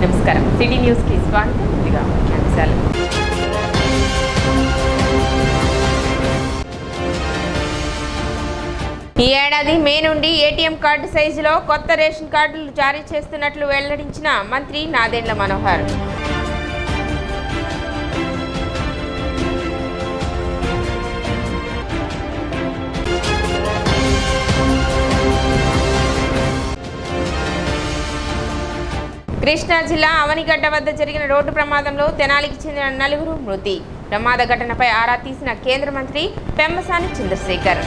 నమస్కారం. City news కి స్వాగతం. ముందుగా ముఖ్యాంశాలు. ఈ ఏడాది మే నుండి ఏటీఎం కార్డు సైజులో కొత్త రేషన్ కార్డులు జారీ చేస్తున్నట్లు వెల్లడించిన మంత్రి నాదెండ్ల మనోహర్. కృష్ణా జిల్లా అవనిగడ్డ వద్ద జరిగిన రోడ్డు ప్రమాదంలో తెనాలికి చెందిన 4 మృతి. ప్రమాద ఘటనపై ఆరా తీసిన కేంద్ర మంత్రి పెమ్మసాని చంద్రశేఖర్.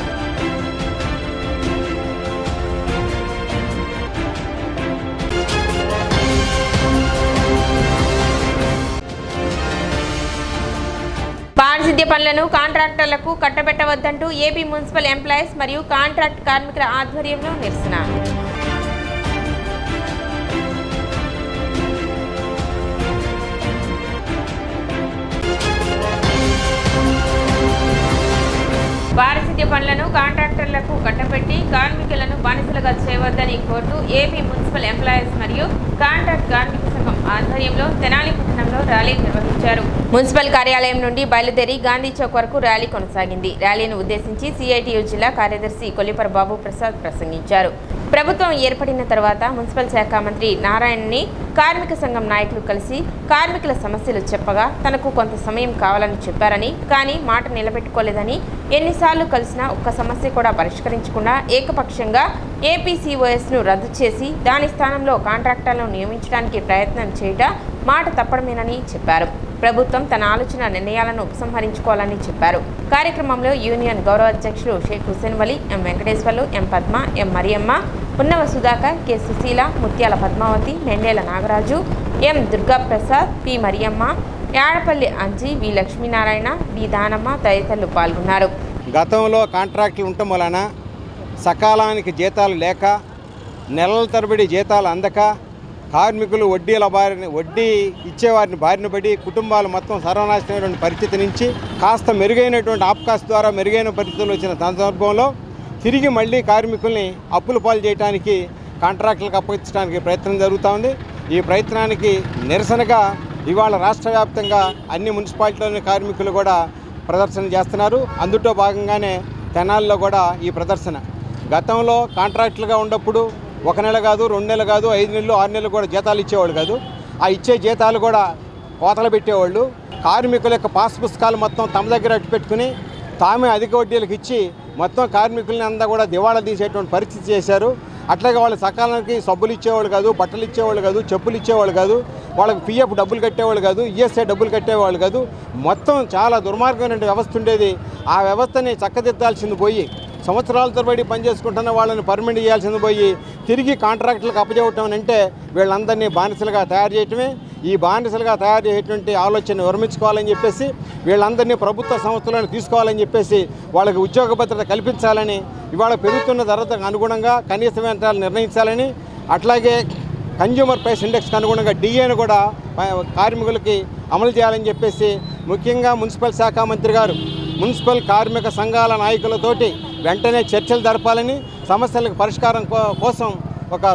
పారిశుద్ధ్య పనులను కాంట్రాక్టర్లకు కట్టబెట్టవద్దంటూ ఏపీ మున్సిపల్ ఎంప్లాయీస్ మరియు కాంట్రాక్ట్ కార్మికుల ఆధ్వర్యంలో నిరసన. పారిశుద్ధ్య పనులను కాంట్రాక్టర్లకు కట్టబెట్టి కార్మికులను బానిసలుగా చేయవద్దని కోరుతూ ఏపీ మున్సిపల్ ఎంప్లాయీస్ మరియు కాంట్రాక్ట్ కార్మిక సంఘం ఆధ్వర్యంలో తెనాలి పట్టణంలో ర్యాలీ నిర్వహించారు. మున్సిపల్ కార్యాలయం నుండి బయలుదేరి గాంధీ చౌక్ వరకు ర్యాలీ కొనసాగింది. ర్యాలీని ఉద్దేశించి సిఐటియు జిల్లా కార్యదర్శి కొల్లిపర బాబు ప్రసాద్ ప్రసంగించారు. ప్రభుత్వం ఏర్పడిన తర్వాత మున్సిపల్ శాఖ మంత్రి నారాయణని కార్మిక సంఘం నాయకులు కలిసి కార్మికుల సమస్యలు చెప్పగా తనకు కొంత సమయం కావాలని చెప్పారని, కానీ మాట నిలబెట్టుకోలేదని, ఎన్నిసార్లు కలిసినా ఒక్క సమస్య కూడా పరిష్కరించకుండా ఏకపక్షంగా ఏపీసీఓఎస్ను రద్దు చేసి దాని స్థానంలో కాంట్రాక్టర్లను నియమించడానికి ప్రయత్నం చేయడం మాట తప్పడమేనని చెప్పారు. ప్రభుత్వం తన ఆలోచన నిర్ణయాలను ఉపసంహరించుకోవాలని చెప్పారు. కార్యక్రమంలో యూనియన్ గౌరవ అధ్యక్షులు షేక్ హుసేన్ వలి, ఎం వెంకటేశ్వర్లు, ఎం పద్మ, ఎం మరియమ్మ, ఉన్నవ సుధాకర్, కె సుశీల, ముత్యాల పద్మావతి, మెండేల నాగరాజు, ఎం దుర్గాప్రసాద్, పి మరియమ్మ, యాడపల్లి అంజి, వి లక్ష్మీనారాయణ, బి దానమ్మ తదితరులు పాల్గొన్నారు. గతంలో కాంట్రాక్టులు ఉండటం వలన సకాలానికి జీతాలు లేక, నెలల తరబడి జీతాలు అందక, కార్మికులు వడ్డీ ఇచ్చేవారిని బారిన పడి కుటుంబాలు మొత్తం సర్వనాశనమైనటువంటి పరిస్థితి నుంచి కాస్త మెరుగైనటువంటి ఆప్కాస్ ద్వారా మెరుగైన పరిస్థితులు వచ్చిన సందర్భంలో తిరిగి మళ్ళీ కార్మికుల్ని అప్పుల పాలు చేయడానికి కాంట్రాక్టులకు అప్పగించడానికి ప్రయత్నం జరుగుతూ ఉంది. ఈ ప్రయత్నానికి నిరసనగా ఇవాళ రాష్ట్ర వ్యాప్తంగా అన్ని మున్సిపాలిటీలోని కార్మికులు కూడా ప్రదర్శన చేస్తున్నారు. అందులో భాగంగానే తెనాలిలో కూడా ఈ ప్రదర్శన. గతంలో కాంట్రాక్టులుగా ఉన్నప్పుడు 1 నెల కాదు, 2 నెలలు కాదు, 5 నెలలు, 6 నెలలు కూడా జీతాలు ఇచ్చేవాళ్ళు కాదు. ఆ ఇచ్చే జీతాలు కూడా కోతలు పెట్టేవాళ్ళు. కార్మికుల యొక్క పాస్ పుస్తకాలు మొత్తం తమ దగ్గర అట్టు పెట్టుకుని తామే అధిక వడ్డీలకు ఇచ్చి మొత్తం కార్మికుల్ని అంతా కూడా దివాళా తీసేటువంటి పరిస్థితి చేశారు. అట్లాగే వాళ్ళు సకాలానికి సబ్బులు ఇచ్చేవాళ్ళు కాదు, బట్టలు ఇచ్చేవాళ్ళు కాదు, చెప్పులు ఇచ్చేవాళ్ళు కాదు, వాళ్ళకి పిఎఫ్ డబ్బులు కట్టేవాళ్ళు కాదు, ఈఎస్ఐ డబ్బులు కట్టేవాళ్ళు కాదు. మొత్తం చాలా దుర్మార్గమైన వ్యవస్థ ఉండేది. ఆ వ్యవస్థని చక్కదిద్దాల్సింది పోయి సంవత్సరాల తరబడి పనిచేసుకుంటున్న వాళ్ళని పర్మనెంట్ చేయాల్సింది పోయి తిరిగి కాంట్రాక్టులకు అప్పచెప్పటం అంటే వీళ్ళందరినీ బానిసలుగా తయారు చేయటమే. ఈ బానిసలుగా తయారు చేసేటువంటి ఆలోచన విరమించుకోవాలని చెప్పేసి, వీళ్ళందరినీ ప్రభుత్వ సంస్థలను తీసుకోవాలని చెప్పేసి, వాళ్ళకి ఉద్యోగ భద్రత కల్పించాలని, ఇవాళ పెరుగుతున్న ధరలకు అనుగుణంగా కనీస వేతనాలు నిర్ణయించాలని, అట్లాగే కన్జ్యూమర్ ప్రైస్ ఇండెక్స్కి అనుగుణంగా డిఏను కూడా కార్మికులకి అమలు చేయాలని చెప్పేసి, ముఖ్యంగా మున్సిపల్ శాఖ మంత్రి గారు మున్సిపల్ కార్మిక సంఘాల నాయకులతోటి వెంటనే చర్చలు జరపాలని, సమస్యలకు పరిష్కారం కోసం ఒక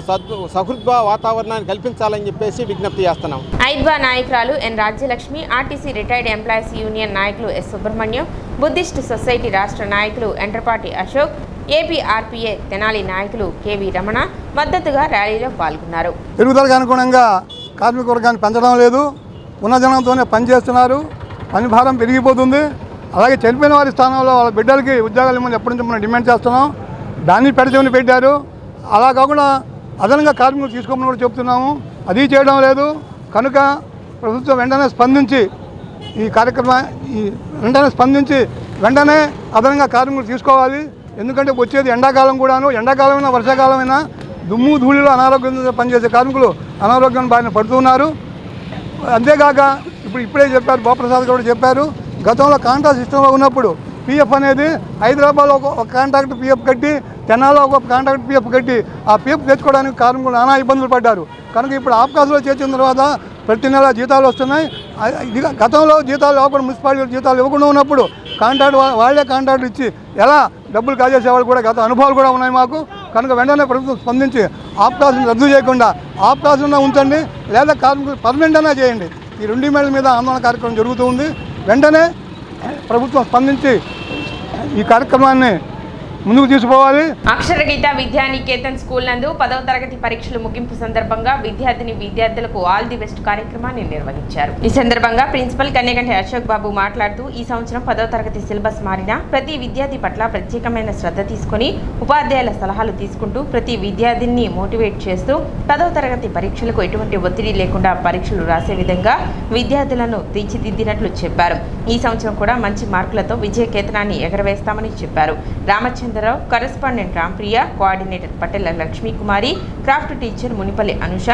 సహృద్భావ వాతావరణాన్ని కల్పించాలని చెప్పేసి విజ్ఞప్తి చేస్తున్నాం. ఐద్వా నాయకురాలు N Rajyalakshmi, RTC retired employees union నాయకులు ఎస్ సుబ్రహ్మణ్యం, బుద్ధిస్ట్ సొసైటీ రాష్ట్ర నాయకులు ఎంట్రపాటి అశోక్, ఏపీఆర్పీఏ తెనాలి నాయకులు కేవీ రమణ మద్దతుగా ర్యాలీలో పాల్గొన్నారు. పెరుగుదలకు అనుగుణంగా కార్మిక వర్గాన్ని పెంచడం లేదు, ఉన్న జనంతోనే పనిచేస్తున్నారు, పని భారం పెరిగిపోతుంది. అలాగే చనిపోయిన వారి స్థానంలో వాళ్ళ బిడ్డలకి ఉద్యోగాలు ఇవ్వమని ఎప్పటి నుంచి మనం డిమాండ్ చేస్తున్నాం. దాన్ని పెడచమని పెట్టారు. అలా కాకుండా అదనంగా కార్మికులు తీసుకోమని కూడా చెప్తున్నాము. అది చేయడం లేదు. కనుక ప్రభుత్వం వెంటనే స్పందించి వెంటనే అదనంగా కార్మికులు తీసుకోవాలి. ఎందుకంటే వచ్చేది ఎండాకాలం కూడాను. ఎండాకాలమైనా వర్షాకాలమైనా దుమ్ము ధూళిలో అనారోగ్యంగా పనిచేసే కార్మికులు అనారోగ్యం బారిన పడుతున్నారు. అంతేకాక ఇప్పుడే చెప్పారు, బాప్రసాద్ కూడా చెప్పారు, గతంలో కాంట్రాక్ట్ సిస్టంలో ఉన్నప్పుడు పిఎఫ్ అనేది హైదరాబాద్లో ఒక కాంట్రాక్ట్ పిఎఫ్ కట్టి, తెనాల్లో ఒక కాంట్రాక్ట్ పిఎఫ్ కట్టి ఆ పిఎఫ్ తెచ్చుకోవడానికి కార్మికులు నానా ఇబ్బందులు పడ్డారు. కనుక ఇప్పుడు ఆప్కాస్లో చేర్చిన తర్వాత ప్రతి నెల జీతాలు వస్తున్నాయి. గతంలో జీతాలు ఇవ్వకుండా, మున్సిపాలిటీ జీతాలు ఇవ్వకుండా ఉన్నప్పుడు వాళ్ళే కాంట్రాక్ట్ ఇచ్చి ఎలా డబ్బులు కాజేసేవాళ్ళు కూడా గత అనుభవాలు కూడా ఉన్నాయి మాకు. కనుక వెంటనే ప్రభుత్వం స్పందించి ఆప్కాసును రద్దు చేయకుండా ఆప్కాసును ఉంచండి, లేదా కార్మికులు పర్మనెంట్ అయినా చేయండి. ఈ 2 డిమాండ్ల మీద ఆందోళన కార్యక్రమం జరుగుతూ ఉంది. వెంటనే ప్రభుత్వం స్పందించి ఈ కార్యక్రమాన్ని ముందుకు తీసుకోవాలి. అక్షరగీత విద్యానికేతన్ స్కూల్ నందు 10వ తరగతి పరీక్షలు ముగింపు సందర్భంగా విద్యార్థులకు ఆల్ ది బెస్ట్ కార్యక్రమాన్ని నిర్వహించారు. ఈ సందర్భంగా ప్రిన్సిపల్ కన్యగంటి అశోక్ బాబు మాట్లాడుతూ, ఈ సంవత్సరం 10వ తరగతి సిలబస్ మారినా ప్రతి విద్యార్థి పట్ల ప్రత్యేకమైన శ్రద్ధ తీసుకుని ఉపాధ్యాయుల సలహాలు తీసుకుంటూ ప్రతి విద్యార్థిని మోటివేట్ చేస్తూ 10వ తరగతి పరీక్షలకు ఎటువంటి ఒత్తిడి లేకుండా పరీక్షలు రాసే విధంగా విద్యార్థులను తీర్చిదిద్దినట్లు చెప్పారు. ఈ సంవత్సరం కూడా మంచి మార్కులతో విజయకేతనాన్ని ఎగరవేస్తామని చెప్పారు. Ramachandrarao, correspondent Rampriya, coordinator Patela Lakshmikumari, craft teacher Munipalli Anusha,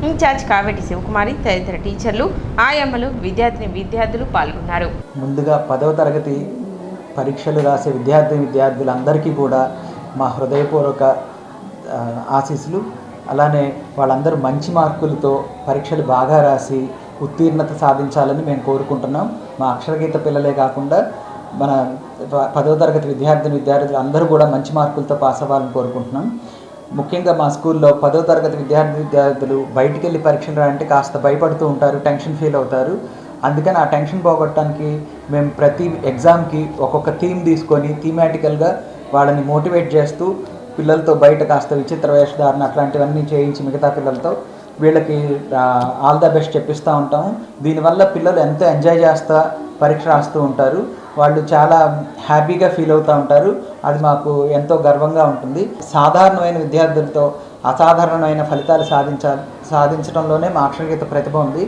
incharge Kaveti Sivakumari తదితర టీచర్లు, ఆయమ్మలు, విద్యార్థులు పాల్గొన్నారు. ముందుగా 10వ తరగతి పరీక్షలు రాసే విద్యార్థులందరికీ కూడా మా హృదయపూర్వక ఆశీస్సులు. అలానే వాళ్ళందరూ మంచి మార్కులతో పరీక్షలు బాగా రాసి ఉత్తీర్ణత సాధించాలని మేము కోరుకుంటున్నాం. మా అక్షరగీత పిల్లలే కాకుండా మన 10వ తరగతి విద్యార్థులు అందరూ కూడా మంచి మార్కులతో పాస్ అవ్వాలని కోరుకుంటున్నాం. ముఖ్యంగా మా స్కూల్లో 10వ తరగతి విద్యార్థులు బయటికి వెళ్ళి పరీక్షలు రాయంటే కాస్త భయపడుతూ ఉంటారు, టెన్షన్ ఫీల్ అవుతారు. అందుకని ఆ టెన్షన్ పోగొట్టడానికి మేము ప్రతి ఎగ్జామ్కి ఒక్కొక్క థీమ్ తీసుకొని థీమాటికల్గా వాళ్ళని మోటివేట్ చేస్తూ పిల్లలతో బయట కాస్త విచిత్ర వేషధారణ అట్లాంటివన్నీ చేయించి మిగతా పిల్లలతో వీళ్ళకి ఆల్ ద బెస్ట్ చెప్పిస్తూ ఉంటాము. దీనివల్ల పిల్లలు ఎంతో ఎంజాయ్ చేస్తూ పరీక్ష రాస్తూ ఉంటారు. వాళ్ళు చాలా హ్యాపీగా ఫీల్ అవుతూ ఉంటారు. అది మాకు ఎంతో గర్వంగా ఉంటుంది. సాధారణమైన విద్యార్థులతో అసాధారణమైన ఫలితాలు సాధించడంలోనే మా అక్షరగీత ప్రతిభ ఉంది.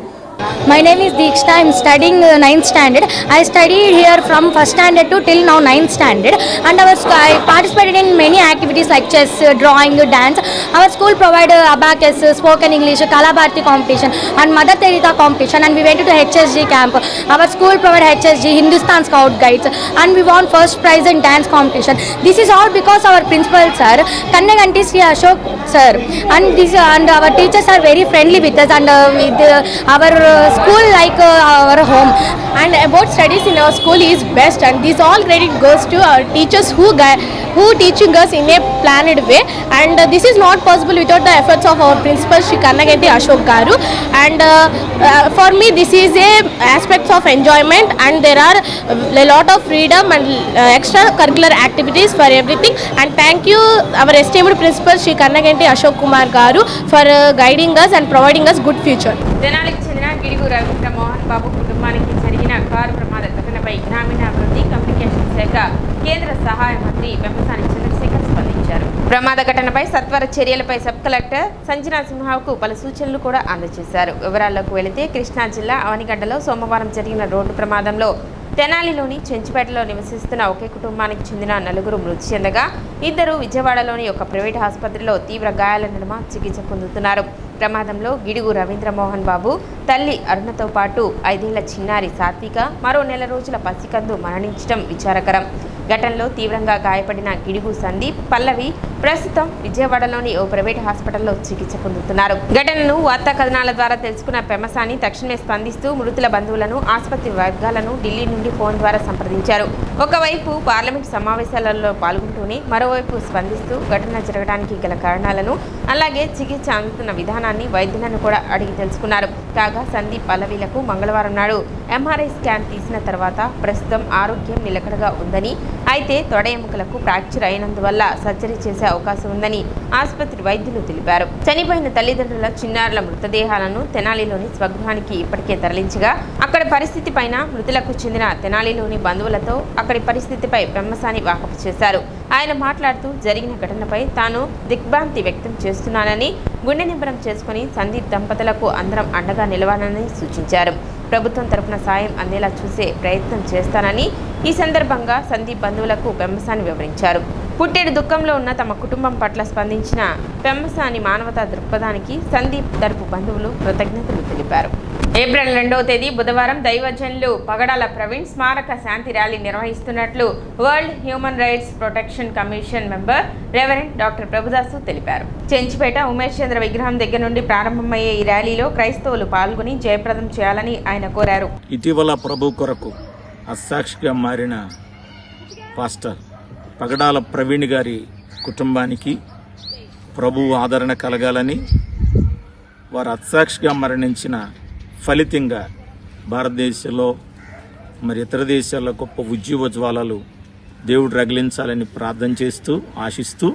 My name is Deekshita. I am studying 9th standard. I studied here from 1st standard to till now 9th standard, and I participated in many activities like chess, drawing, dance. Our school provided abacus, spoken English, Kalabharati competition and Mother Teresa competition, and we went to HSG camp. Our school provided HSG Hindustan Scout Guides, and we won first prize in dance competition. This is all because our principal sir, Kannaganti Sri Ashok sir, and our teachers are very friendly with us, and our school like our home. And about studies in our school is best, and this all credit goes to our teachers who teaching us in a planned way, and this is not possible without the efforts of our principal Shri Kannaganti Ashok Garu. And for me this is a aspects of enjoyment, and there are a lot of freedom and extra curricular activities for everything. And thank you our esteemed principal Shri Kannaganti Ashok Kumar Garu for guiding us and providing us good future. తెనాలికి చెందిన గిడుగు రవీంద్ర మోహన్ బాబు కుటుంబానికి జరిగిన car ప్రమాద ఘటనపై గ్రామీణాభివృద్ధి communication శాఖ కేంద్ర సహాయ మంత్రి పెమ్మసాని చంద్రశేఖర్ స్పందించారు. ప్రమాద ఘటనపై సత్వర చర్యలపై సబ్ కలెక్టర్ సంజనా సింహాకు పలు సూచనలు కూడా అందజేశారు. వివరాల్లోకి వెళితే కృష్ణా జిల్లా అవనిగడ్డలో సోమవారం జరిగిన రోడ్డు ప్రమాదంలో తెనాలిలోని చెంచుపేటలో నివసిస్తున్న ఒకే కుటుంబానికి చెందిన 4 మృతి చెందగా 2 విజయవాడలోని ఒక ప్రైవేట్ ఆసుపత్రిలో తీవ్ర గాయాల నడుమ చికిత్స పొందుతున్నారు. ప్రమాదంలో గిడుగు రవీంద్ర మోహన్ బాబు తల్లి అరుణతో పాటు 5 ఏళ్ల చిన్నారి సాత్విక, మరో నెల రోజుల పసికందు మరణించడం విచారకరం. ఘటనలో తీవ్రంగా గాయపడిన గిడుగు సందీప్, పల్లవి ప్రస్తుతం విజయవాడలోని ఓ ప్రైవేట్ హాస్పిటల్లో చికిత్స పొందుతున్నారు. ఘటనను వార్తా కథనాల ద్వారా తెలుసుకున్న పెమ్మసాని తక్షణమే స్పందిస్తూ మృతుల బంధువులను, ఆసుపత్రి వర్గాలను ఢిల్లీ నుండి ఫోన్ ద్వారా సంప్రదించారు. ఒకవైపు పార్లమెంట్ సమావేశాలలో పాల్గొంటూనే మరోవైపు స్పందిస్తూ ఘటన జరగడానికి గల కారణాలను, అలాగే చికిత్స అందుతున్న విధానాన్ని వైద్యులను కూడా అడిగి తెలుసుకున్నారు. కాగా సందీప్, పల్లవిలకు మంగళవారం నాడు ఎంఆర్ఐ స్కాన్ తీసిన తర్వాత ప్రస్తుతం ఆరోగ్యం నిలకడగా ఉందని, అయితే తొడ ఎముకలకు ఫ్రాక్చర్ అయినందువల్ల సర్జరీ చేసే అవకాశం ఉందని ఆసుపత్రి వైద్యులు తెలిపారు. చనిపోయిన తల్లిదండ్రుల చిన్నారుల మృతదేహాలను తెనాలిలోని స్వగృహానికి ఇప్పటికే తరలించగా అక్కడి పరిస్థితి పైన మృతులకు చెందిన తెనాలిలోని బంధువులతో అక్కడి పరిస్థితిపై పెమ్మసాని వాకపు చేశారు. ఆయన మాట్లాడుతూ జరిగిన ఘటనపై తాను దిగ్భ్రాంతి వ్యక్తం చేస్తున్నానని, గుండె నింబరం చేసుకుని సందీప్ దంపతులకు అందరం అండగా నిలవాలని సూచించారు. ప్రభుత్వం తరపున సాయం అందేలా చూసే ప్రయత్నం చేస్తానని ఈ సందర్భంగా సందీప్ బంధువులకు పెమ్మసాని వివరించారు. పుట్టెడు దుఃఖంలో ఉన్న తమ కుటుంబం పట్ల స్పందించిన పెమ్మసాని మానవతా దృక్పథానికి సందీప్ తరపు బంధువులు కృతజ్ఞతలు తెలిపారు. ఏప్రిల్ 2వ తేదీ బుధవారం దైవజనులు పగడాల ప్రవీణ్ స్మారక శాంతి ర్యాలీ నిర్వహిస్తున్నట్లు world human rights protection commission member reverend doctor Prabhudas తెలిపారు. చెంచుపేట ఉమేష్ చంద్ర విగ్రహం దగ్గర నుండి ప్రారంభమయ్యే ఈ ర్యాలీలో క్రైస్తవులు పాల్గొని జయప్రదం చేయాలని ఆయన కోరారు. ఇటీవల ప్రభు కొరకు అసాక్షిగా మారిన పాస్టర్ పగడాల ప్రవీణ్ గారి కుటుంబానికి ప్రభువు ఆదరణ కలగాలని, వారు హత్సాక్షిగా మరణించిన ఫలితంగా భారతదేశంలో మరి ఇతర దేశాల్లో గొప్ప ఉజ్వలాలు దేవుడు రగిలించాలని ప్రార్థన చేస్తూ ఆశిస్తూ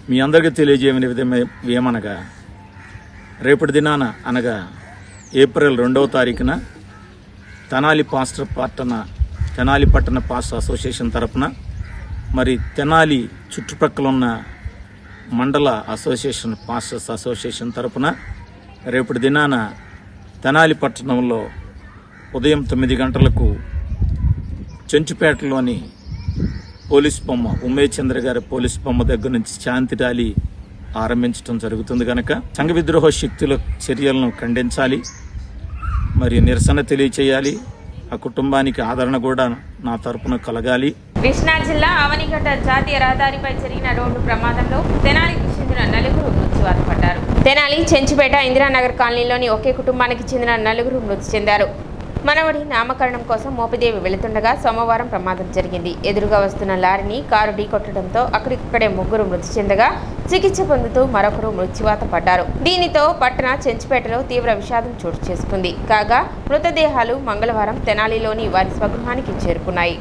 మీ అందరికీ తెలియజేయని విధమే ఏమనగా, రేపటి దినాన అనగా ఏప్రిల్ 2వ తారీఖున తెనాలి పట్టణ పాస్టర్ అసోసియేషన్ తరపున మరి తెనాలి చుట్టుప్రక్కల ఉన్న మండల అసోసియేషన్ పాస్టర్స్ అసోసియేషన్ తరపున రేపటి దినాన తెనాలి పట్టణంలో ఉదయం 9 గంటలకు చెంచుపేటలోని పోలీస్ బొమ్మ ఉమేష్ చంద్ర గారి పోలీస్ బొమ్మ దగ్గర నుంచి శాంతి ర్యాలీ ఆరంభించడం జరుగుతుంది కనుక సంఘ విద్రోహ శక్తుల చర్యలను ఖండించాలి, మరి నిరసన తెలియచేయాలి. ఆ కుటుంబానికి ఆదరణ కూడా నా తరపున కలగాలి. కృష్ణా జిల్లా అవనిగడ్డ జాతీయ రహదారిపై జరిగిన రోడ్డు ప్రమాదంలో తెనాలికి చెందిన 4 మృత్యువాత పడ్డారు. తెనాలి చెంచుపేట ఇందిరానగర్ కాలనీలోని ఒకే కుటుంబానికి చెందిన 4 మృతి చెందారు. మనవడి నామకరణం కోసం మోపిదేవి వెళుతుండగా సోమవారం ప్రమాదం జరిగింది. ఎదురుగా వస్తున్న లారీని కారు ఢీకొట్టడంతో అక్కడిక్కడే 3 మృతి చెందగా చికిత్స పొందుతూ మరొకరు మృత్యువాత పడ్డారు. దీనితో పట్టణ చెంచుపేటలో తీవ్ర విషాదం చోటు చేసుకుంది. కాగా మృతదేహాలు మంగళవారం తెనాలిలోని వారి స్వగృహానికి చేరుకున్నాయి.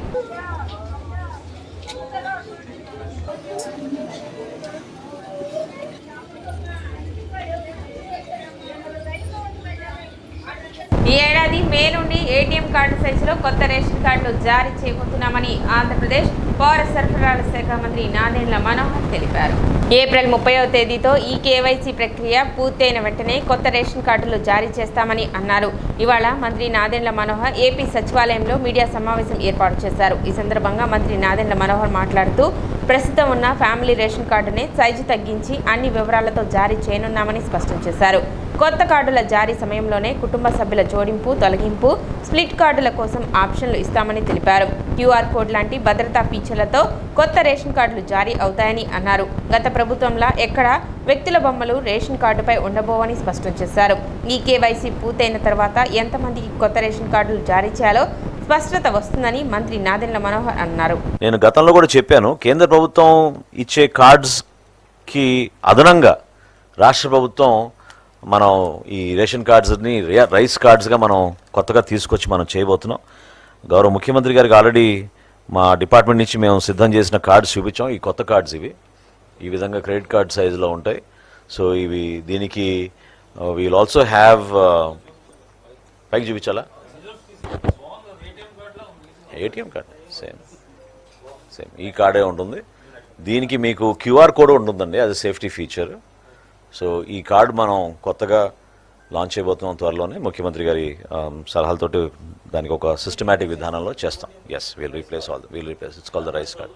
ఈ ఏడాది మే నుండి ఏటీఎం కార్డు సైజులో కొత్త రేషన్ కార్డులు జారీ చేయబోతున్నామని ఆంధ్రప్రదేశ్ పౌర సరఫరాల శాఖ మంత్రి నాదెండ్ల మనోహర్ తెలిపారు. ఏప్రిల్ 30వ తేదీతో ఈ కేవైసీ ప్రక్రియ పూర్తయిన వెంటనే కొత్త రేషన్ కార్డులు జారీ చేస్తామని అన్నారు. ఇవాళ మంత్రి నాదెండ్ల మనోహర్ ఏపీ సచివాలయంలో మీడియా సమావేశం ఏర్పాటు చేశారు. ఈ సందర్భంగా మంత్రి నాదెండ్ల మనోహర్ మాట్లాడుతూ ప్రస్తుతం ఉన్న ఫ్యామిలీ రేషన్ కార్డునే సైజు తగ్గించి అన్ని వివరాలతో జారీ చేయనున్నామని స్పష్టం చేశారు. కొత్త కార్డుల జారీ సమయంలోనే కుటుంబ సభ్యుల జోడింపు, తొలగింపు, స్ప్లిట్ కార్డుల కోసం ఆప్షన్లు ఇస్తామని తెలిపారు. క్యూఆర్ కోడ్ లాంటి భద్రతా ఫీచర్లతో కొత్త రేషన్ కార్డులు జారీ అవుతాయని అన్నారు. గత ప్రభుత్వంలా ఎక్కడ వ్యక్తుల బొమ్మలు రేషన్ కార్డుపై ఉండబోవని స్పష్టం చేశారు. ఈ కేవైసీ పూర్తయిన తర్వాత ఎంతమందికి కొత్త రేషన్ కార్డులు జారీ చేయాలో స్పష్టత వస్తుందని మంత్రి నాదెండ్ల మనోహర్ అన్నారు. నేను గతంలో కూడా చెప్పాను, కేంద్ర ప్రభుత్వం ఇచ్చే కార్డ్స్కి అదనంగా రాష్ట్ర ప్రభుత్వం మనం ఈ రేషన్ కార్డ్స్ని రైస్ కార్డ్స్గా మనం కొత్తగా తీసుకొచ్చి మనం చేయబోతున్నాం. గౌరవ ముఖ్యమంత్రి గారికి ఆల్రెడీ మా డిపార్ట్మెంట్ నుంచి మేము సిద్ధం చేసిన కార్డ్స్ చూపించాం. ఈ కొత్త కార్డ్స్ ఇవి ఈ విధంగా క్రెడిట్ కార్డ్ సైజులో ఉంటాయి. సో ఇవి దీనికి వీల్ ఆల్సో హ్యావ్ పైకి చూపించాలా ఏటీఎం కార్డ్ సేమ్ ఈ కార్డే ఉంటుంది. దీనికి మీకు క్యూఆర్ కోడ్ ఉంటుందండి, అది సేఫ్టీ ఫీచర్. సో ఈ కార్డు మనం కొత్తగా లాంచ్ చేయబోతున్నాం త్వరలోనే. ముఖ్యమంత్రి గారి సలహాలతోటి దానికి ఒక సిస్టమేటిక్ విధానంలో చేస్తాం. Yes we'll replace it's call the rice card.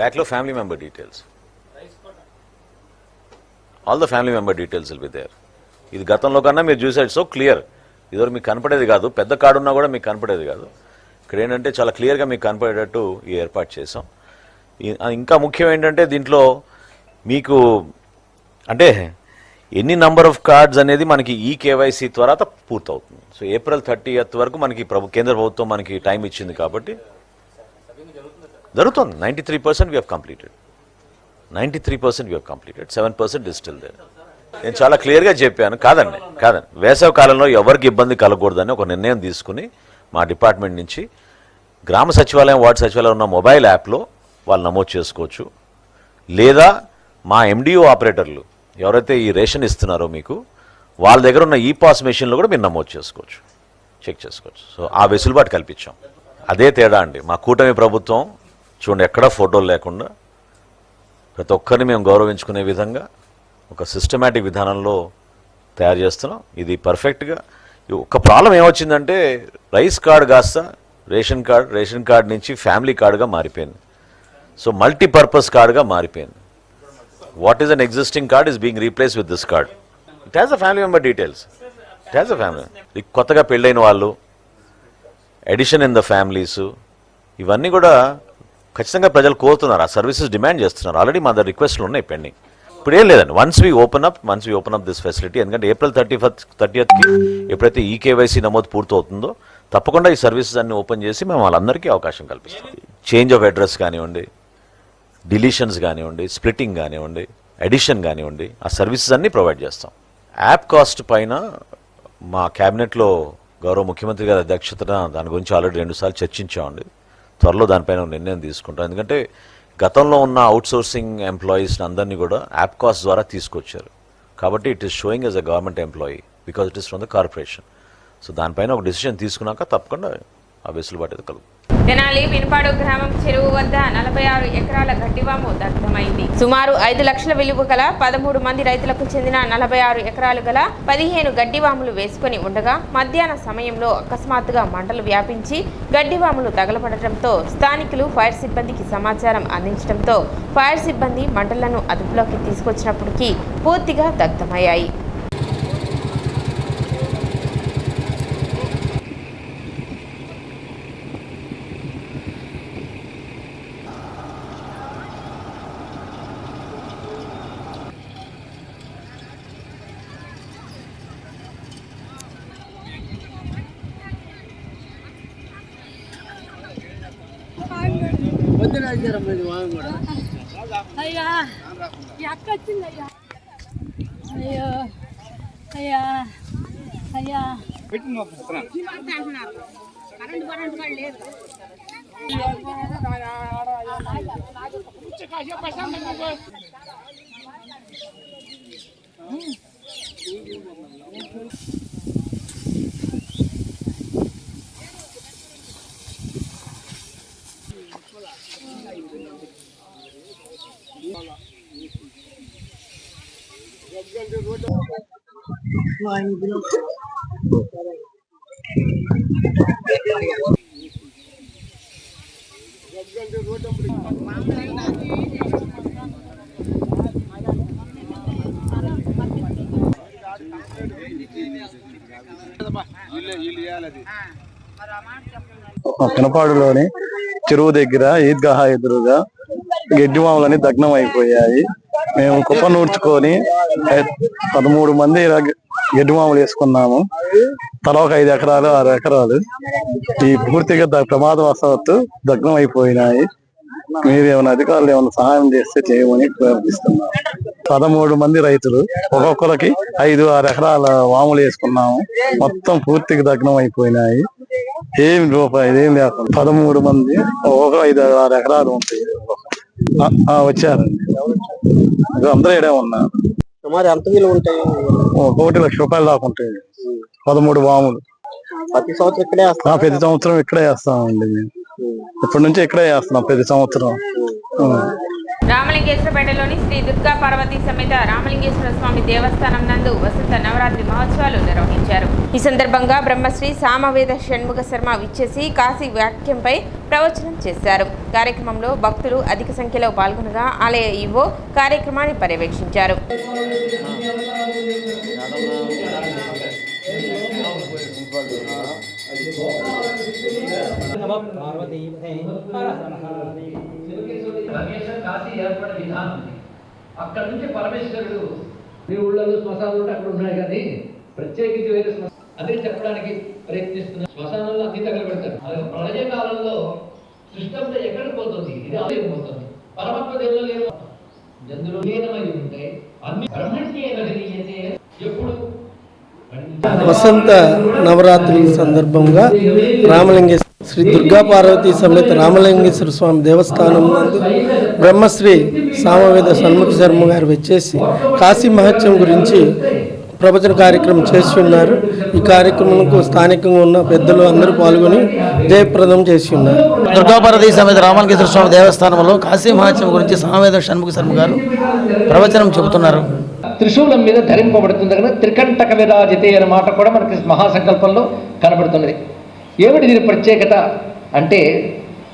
బ్యాక్లో family member details, all the family member details will be there. ఇది గతంలో కన్నా మీరు చూసారు సో క్లియర్. ఇదివరకు మీకు కనపడేది కాదు, పెద్ద కార్డు ఉన్నా కూడా మీకు కనపడేది కాదు. ఇక్కడ ఏంటంటే చాలా క్లియర్గా మీకు కనపడేటట్టు ఈ ఏర్పాటు చేసాం. ఇంకా ముఖ్యం ఏంటంటే దీంట్లో మీకు అంటే ఎన్ని నంబర్ ఆఫ్ కార్డ్స్ అనేది మనకి ఈ కేవైసీ తర్వాత పూర్తవుతుంది. సో ఏప్రిల్ 30th వరకు మనకి కేంద్ర ప్రభుత్వం మనకి టైం ఇచ్చింది కాబట్టి జరుగుతుంది. 93% we have completed. 93% we have completed. 7% is still there. నేను చాలా క్లియర్గా చెప్పాను. కాదండి వేసవి కాలంలో ఎవరికి ఇబ్బంది కలగకూడదని ఒక నిర్ణయం తీసుకుని మా డిపార్ట్మెంట్ నుంచి గ్రామ సచివాలయం, వార్డు సచివాలయం ఉన్న మొబైల్ యాప్లో వాళ్ళు నమోదు చేసుకోవచ్చు. లేదా మా ఎండిఓ ఆపరేటర్లు ఎవరైతే ఈ రేషన్ ఇస్తున్నారో మీకు వాళ్ళ దగ్గర ఉన్న ఈపాస్ మెషిన్లో కూడా మీరు నమోదు చేసుకోవచ్చు, చెక్ చేసుకోవచ్చు. సో ఆ వెసులుబాటు కల్పించాం. అదే తేడా అండి. మా కూటమి ప్రభుత్వం చూడండి ఎక్కడా ఫోటోలు లేకుండా ప్రతి ఒక్కరిని మేము గౌరవించుకునే విధంగా ఒక సిస్టమేటిక్ విధానంలో తయారు చేస్తున్నాం. ఇది పర్ఫెక్ట్గా. ఒక ప్రాబ్లం ఏమొచ్చిందంటే రైస్ కార్డ్ కాస్త రేషన్ కార్డ్ నుంచి ఫ్యామిలీ కార్డుగా మారిపోయింది. సో మల్టీపర్పస్ కార్డుగా మారిపోయింది. What is an existing card is being replace with this card. It has a family member details. It has a family. కొత్తగా పెళ్ళైన వాళ్ళు, ఎడిషన్ ఇన్ ద ఫ్యామిలీస్, ఇవన్నీ కూడా ఖచ్చితంగా ప్రజలు కోరుతున్నారు. ఆ సర్వీసెస్ డిమాండ్ చేస్తున్నారు. ఆల్రెడీ మా దగ్గర రిక్వెస్ట్లు ఉన్నాయి పెండింగ్. ఇప్పుడు ఏం లేదండి. Once we open up this facility, ఎందుకంటే ఏప్రిల్ 30th ఎప్పుడైతే ఈ కేవైసీ నమోదు పూర్తవుతుందో తప్పకుండా ఈ సర్వీసెస్ అన్ని ఓపెన్ చేసి మేము వాళ్ళందరికీ అవకాశం కల్పిస్తాం. చేంజ్ ఆఫ్ అడ్రస్ కానివ్వండి, డిలీషన్స్ కానివ్వండి, స్ప్లిట్టింగ్ కానివ్వండి, ఎడిషన్ కానివ్వండి, ఆ సర్వీసెస్ అన్నీ ప్రొవైడ్ చేస్తాం. యాప్ కాస్ట్ పైన మా క్యాబినెట్లో గౌరవ ముఖ్యమంత్రి గారి అధ్యక్షతన దాని గురించి ఆల్రెడీ 2 సార్లు చర్చించామండి. త్వరలో దానిపైన నిర్ణయం తీసుకుంటాం. ఎందుకంటే గతంలో ఉన్న అవుట్సోర్సింగ్ ఎంప్లాయీస్ని అందరినీ కూడా యాప్ కాస్ట్ ద్వారా తీసుకొచ్చారు. కాబట్టి it is showing as a government employee because it is from the corporation. So దానిపైన ఒక డిసిషన్ తీసుకున్నాక తప్పకుండా ఆ వెసులుబాటు అయితే కలుగుతుంది. తెనాలి వినపాడు గ్రామం చెరువు వద్ద 46 ఎకరాల గడ్డివాము దగ్ధమైంది. సుమారు 5 లక్షల విలువ గల 13 మంది రైతులకు చెందిన 46 ఎకరాలు గల 15 గడ్డివాములు వేసుకుని ఉండగా మధ్యాహ్న సమయంలో అకస్మాత్తుగా మంటలు వ్యాపించి గడ్డివాములు తగలబడటంతో స్థానికులు ఫైర్ సిబ్బందికి సమాచారం అందించడంతో ఫైర్ సిబ్బంది మంటలను అదుపులోకి తీసుకొచ్చినప్పటికీ పూర్తిగా దగ్ధమయ్యాయి. అయ్యా ఎక్క వచ్చిందయ్యా, అయ్యో అయ్యా అయ్యా కరెంట్ కూడా లేదు. పినపాడులోని చెరువు దగ్గర ఈద్గాహా ఎదురుగా గడ్డివాములని దగ్నం అయిపోయాయి. మేము కుప్ప నూర్చుకొని 13 మంది గడ్డివాములు వేసుకున్నాము. తల ఒక 5 ఎకరాలు 6 ఎకరాలు ఈ పూర్తిగా ప్రమాదవశాత్తు దగ్నం అయిపోయినాయి. మీరు ఏమైనా అధికారులు ఏమైనా సహాయం చేస్తే చేయమని ప్రార్థిస్తున్నాము. 13 మంది రైతులు ఒక్కొక్కరికి 5-6 ఎకరాల వాములు వేసుకున్నాము. మొత్తం పూర్తిగా దగ్నం అయిపోయినాయి. ఏం రూపాయలు ఏం లేకుండా 13 మంది ఒక 5-6 ఎకరాలు ఉంటాయి. వచ్చారండి, అందరూ ఇడే ఉన్నారు. సుమారు ఎంత విలువ ఉంటాయి? 1 లక్ష రూపాయలు దాకా ఉంటాయి. 13 వాములు ప్రతి సంవత్సరం ఇక్కడే వేస్తాం. ప్రతి సంవత్సరం ఇక్కడే వేస్తామండి. మేము ఇప్పటి నుంచి ఇక్కడే వేస్తున్నాం ప్రతి సంవత్సరం. రామలింగేశ్వరపేటలోని శ్రీ దుర్గా పార్వతీ సమేత రామలింగేశ్వర స్వామి దేవస్థానం నందు వసంత నవరాత్రి మహోత్సవాలు నిర్వహించారు. ఈ సందర్భంగా బ్రహ్మశ్రీ సామవేద షణ్ముఖ శర్మ విచ్చేసి కాశీ వాక్యంపై ప్రవచనం చేశారు. కార్యక్రమంలో భక్తులు అధిక సంఖ్యలో పాల్గొనగా ఆలయ ఈవో కార్యక్రమాన్ని పర్యవేక్షించారు. అక్కడ నుంచి పరమేశ్వరుడు మీ ఊళ్ళలో శ్మశానాలు అక్కడ ఉన్నాయి కానీ ప్రత్యేకించి వేరే అదే చెప్పడానికి ప్రయత్నిస్తున్న శ్మశానంలో అన్ని తగలబెడతారు. ప్రళయ కాలంలో సృష్టి అంతా ఎక్కడ పోతుంది? ఇది ఆలయం పోతుంది. పరమాత్మ దేవుళ్ళు లేవు, జంతువులు లీనమై ఉంటాయి. అన్ని బ్రహ్మణ్యేతే ఎప్పుడు వసంత నవరాత్రి సందర్భంగా రామలింగేశ్వర శ్రీ దుర్గా పార్వతీ సమేత రామలింగేశ్వర స్వామి దేవస్థానం నందు బ్రహ్మశ్రీ సామవేద షణ్ముఖ శర్మ గారు వచ్చేసి కాశీ మహత్యం గురించి ప్రవచన కార్యక్రమం చేసి ఉన్నారు. ఈ కార్యక్రమంకు స్థానికంగా ఉన్న పెద్దలు అందరూ పాల్గొని జయప్రదం చేసి ఉన్నారు. దుర్గా పార్వతీ సమేత రామలింగేశ్వర స్వామి దేవస్థానంలో కాశీ మహత్యం గురించి సామవేద షణ్ముఖ శర్మ గారు ప్రవచనం చెబుతున్నారు. త్రిశూలం మీద ధరింపబడుతుంది కదా, త్రికంటక విరాజితే అనే మాట కూడా మనకి మహాసంకల్పంలో కనబడుతున్నది. ఏమిటి దీని ప్రత్యేకత అంటే,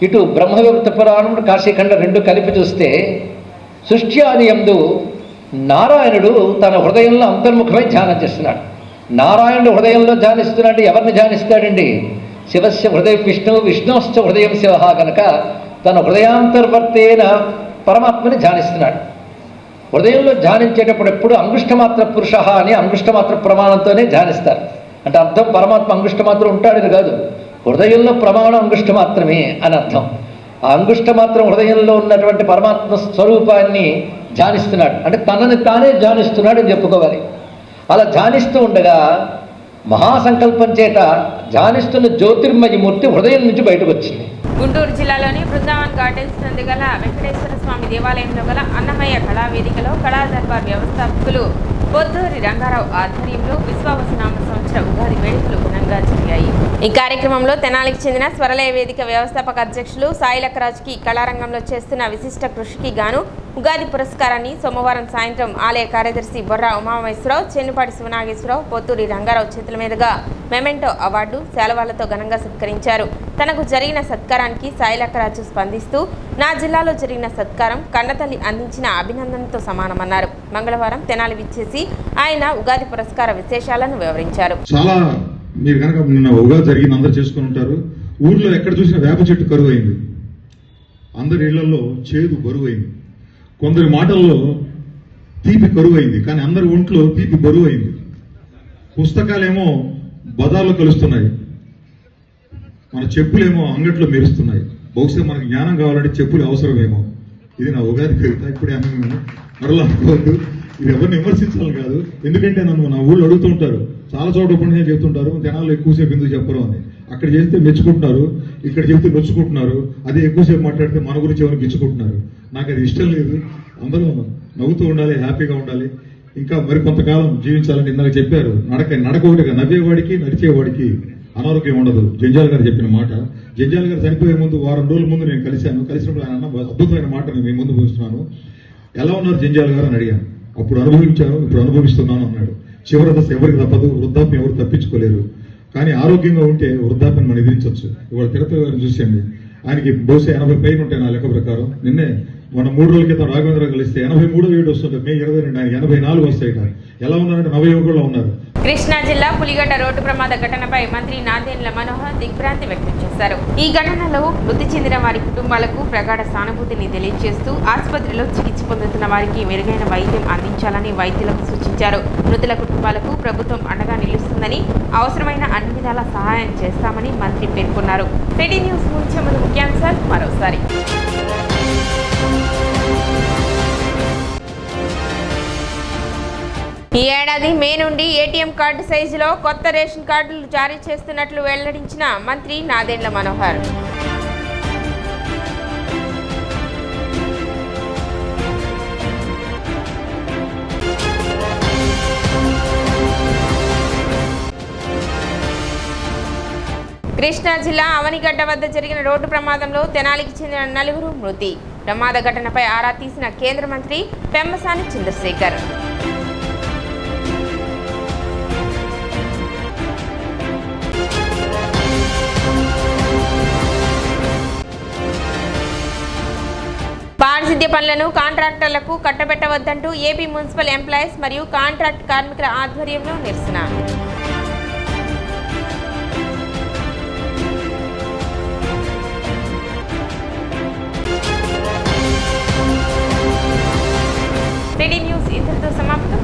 ఇటు బ్రహ్మవివృత పురాణం కాశీఖండ 2 కలిపి చూస్తే సృష్టి ఆది యందు నారాయణుడు తన హృదయంలో అంతర్ముఖమై ధ్యానం చేస్తున్నాడు. నారాయణుడు హృదయంలో ధ్యానిస్తున్నాడు. ఎవరిని ధ్యానిస్తాడండి? శివస్య హృదయ విష్ణు విష్ణుశ్చ హృదయం శివ కనుక తన హృదయాంతర్వర్తైన పరమాత్మని ధ్యానిస్తున్నాడు. హృదయంలో ధ్యానించేటప్పుడు ఎప్పుడు అంగుష్టమాత్ర పురుష అని అంగుష్టమాత్ర ప్రమాణంతోనే ధ్యానిస్తారు. అంటే అర్థం పరమాత్మ అంగుష్టమాత్రం ఉంటాడని కాదు, హృదయంలో ప్రమాణం అంగుష్ట మాత్రమే అని అర్థం. ఆ అంగుష్ట మాత్రం హృదయంలో ఉన్నటువంటి పరమాత్మ స్వరూపాన్ని ధ్యానిస్తున్నాడు, అంటే తనని తానే ధ్యానిస్తున్నాడు అని చెప్పుకోవాలి. అలా ధ్యానిస్తూ ఉండగా మహాసంకల్పం చేత ధ్యానిస్తున్న జ్యోతిర్మయ మూర్తి హృదయం నుంచి బయటకు వచ్చింది. గుంటూరు జిల్లాలోని బృందావన్ గార్డెన్స్ నందు గల వెంకటేశ్వర స్వామి దేవాలయంలో గల అన్నమయ్య కళావేదికలో కళా దర్బార్ వ్యవస్థాపకులు పొద్దూరి రంగారావు ఆధ్వర్యంలో విశ్వావసనామ సంవత్సర ఉగాది వేడుకలు ఘనంగా జరిగాయి. ఈ కార్యక్రమంలో తెనాలికి చెందిన స్వరలయ వేదిక వ్యవస్థాపక అధ్యక్షులు సాయిలక్కరాజుకి కళారంగంలో చేస్తున్న విశిష్ట కృషికి గాను ఉగాది పురస్కారాన్ని సోమవారం సాయంత్రం ఆలయ కార్యదర్శి బొర్రా ఉమామహేశ్వరరావు, చెన్నుపాటి శివనాగేశ్వరరావు, పొత్తూరి రంగారావు చేతుల మీదుగా మెమెంటో అవార్డు, శాలువాలతో ఘనంగా సత్కరించారు. తనకు జరిగిన సత్కారానికి సాయిలక్కరాజు స్పందిస్తూ, నా జిల్లాలో జరిగిన సత్కారం కన్నతల్లి అందించిన అభినందనతో సమానమన్నారు. మంగళవారం తెనాలి విచ్చేసి ఆయన ఉగాది పురస్కార విశేషాలను వివరించారు. చాలా మీరు కనుక నిన్న ఉగాది జరిగింది, అందరూ చేసుకుని ఉంటారు. ఊర్లో ఎక్కడ చూసినా వేప చెట్టు కరువు అయింది, అందరి ఇళ్లలో చేదు బరువు అయింది, కొందరి మాటల్లో తీపి కరువు అయింది, కానీ అందరి ఒంట్లో తీపి బరువు అయింది. పుస్తకాలేమో బజార్లో కలుస్తున్నాయి, మన చెప్పులేమో అంగట్లో మెరుస్తున్నాయి. బహుశా మనకు జ్ఞానం కావాలంటే చెప్పులు అవసరమేమో. ఇది నా ఉగాది కవిత. ఇప్పుడే అన్న మరలా అనుకోవద్దు, ఇది ఎవరిని విమర్శించాలి కాదు. ఎందుకంటే నన్ను నా ఊళ్ళో అడుగుతూ ఉంటారు, చాలా చోట్ల ఉపన్యాసం చెప్తుంటారు, జనాలు ఎక్కువసేపు ఎందుకు చెప్పరు అని. అక్కడ చేస్తే మెచ్చుకుంటున్నారు, ఇక్కడ చెప్తే నొచ్చుకుంటున్నారు. అదే ఎక్కువసేపు మాట్లాడితే మన గురించి ఎవరికి ఇచ్చుకుంటున్నారు. నాకు అది ఇష్టం లేదు. అందరూ నవ్వుతూ ఉండాలి, హ్యాపీగా ఉండాలి, ఇంకా మరి కొంతకాలం జీవించాలని ఇందాక చెప్పారు. నడక ఒకటిగా నవ్వేవాడికి నడిచేవాడికి అనారోగ్యం ఉండదు, జంజాల్ గారు చెప్పిన మాట. జంజాల్ గారు చనిపోయే ముందు వారం రోజుల ముందు నేను కలిసినప్పుడు ఆయన అద్భుతమైన మాట నేను మీ ముందు పోస్తున్నాను. ఎలా ఉన్నారు జంజాల్ గారు అని అడిగాను. అప్పుడు అనుభవించాను, ఇప్పుడు అనుభవిస్తున్నాను అన్నాడు. చివరి దశ ఎవరికి తప్పదు, వృద్ధాప్యం ఎవరు తప్పించుకోలేరు. కానీ ఆరోగ్యంగా ఉంటే వృద్ధాప్యం మనం ఎదిరించవచ్చు. ఇవాళ తిరుపతి గారిని చూసేయండి, ఆయనకి బహుశా 80 పైన ఉంటాయి నా లెక్క ప్రకారం. నిన్నే మన 3 రోజుల క్రితం రాఘవేంద్ర కలిస్తే 83వ ఏడు వస్తుంది, మే 22 ఆయన 84 వస్తాయిట. ఎలా ఉన్నారంటే నవయువకుల్లో ఉన్నారు. కృష్ణా జిల్లా పులిగడ్డ రోడ్డు ప్రమాద ఘటనపై మంత్రి నాదెండ్ల మనోహర్ దిగ్భ్రాంతి వ్యక్తం చేశారు. ఈ ఘటనలో మృతి చెందిన వారి కుటుంబాలకు ప్రగాఢ సానుభూతిని తెలియజేస్తూ ఆసుపత్రిలో చికిత్స పొందుతున్న వారికి మెరుగైన వైద్యం అందించాలని వైద్యులకు సూచించారు. మృతుల కుటుంబాలకు ప్రభుత్వం అండగా నిలుస్తుందని, అవసరమైన అన్ని విధాల సహాయం చేస్తామని మంత్రి పేర్కొన్నారు. సిటీ న్యూస్ ముఖ్య ముఖ్యాంశాలు మరోసారి. ఈ ఏడాది మే నుండి ఏటీఎం కార్డు సైజులో కొత్త రేషన్ కార్డులు జారీ చేస్తున్నట్లు వెల్లడించిన మంత్రి నాదెండ్ల మనోహర్. కృష్ణా జిల్లా అవనిగడ్డ వద్ద జరిగిన రోడ్డు ప్రమాదంలో తెనాలికి చెందిన 4 మృతి. ప్రమాద ఘటనపై ఆరా తీసిన కేంద్ర మంత్రి పెమ్మసాని చంద్రశేఖర్. పారిశుద్ధ్య పనులను కాంట్రాక్టర్లకు కట్టబెట్టవద్దంటూ ఏపీ మున్సిపల్ ఎంప్లాయీస్ మరియు కాంట్రాక్ట్ కార్మికుల ఆధ్వర్యంలో నిరసన. సిటీ న్యూస్ ఇంతటితో సమాప్తం.